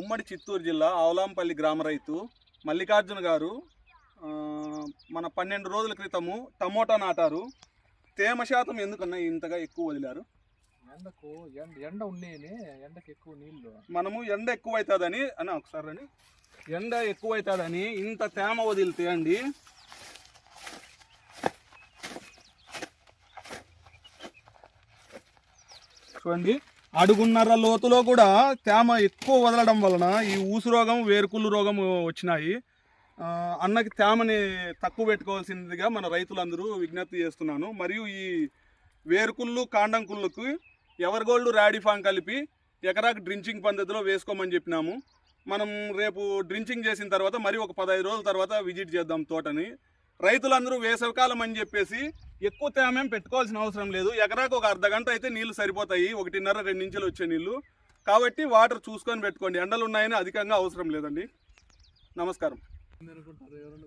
ఉమ్మడి చిత్తూరు జిల్లా ఆవులాంపల్లి గ్రామ రైతు మల్లికార్జున గారు మన 12 రోజుల క్రితము టమోటా నాటారు. తేమ శాతం ఎందుకన్నా ఇంతగా ఎక్కువ వదిలారు? ఎండ ఉండేది, ఎండకి ఎక్కువ నీళ్ళు మనము ఎండ ఎక్కువ అవుతుందని ఒకసారి అని ఎండ ఎక్కువ అవుతుందని ఇంత తేమ వదిలితే అండి చూడండి, అడుగున్నర లోతులో కూడా తేమ ఎక్కువ వదలడం వలన ఈ ఊసు రోగం, వేరుకుళ్ళు రోగం వచ్చినాయి. అన్నకి తేమని తక్కువ పెట్టుకోవాల్సిందిగా మన రైతులందరూ విజ్ఞప్తి చేస్తున్నాను. మరియు ఈ వేరుకుళ్ళు, కాండం కుళ్ళుకు ఎవర్గోల్డ్ రాడిఫామ్ కలిపి ఎకరాకు డ్రించింగ్ పద్ధతిలో వేసుకోమని చెప్పినాము. మనం రేపు డ్రించింగ్ చేసిన తర్వాత మరి ఒక 15 రోజుల తర్వాత విజిట్ చేద్దాం తోటని. రైతులందరూ వేసవికాలం అని చెప్పేసి ఎక్కువ తేమేం పెట్టుకోవాల్సిన అవసరం లేదు. ఎకరాకు ఒక అర్ధ గంట అయితే నీళ్లు సరిపోతాయి, 1.5-2 ఇంచులు వచ్చే నీళ్లు. కాబట్టి వాటర్ చూసుకొని పెట్టుకోండి. ఎండలు ఉన్నాయని అధికంగా అవసరం లేదండి. నమస్కారం.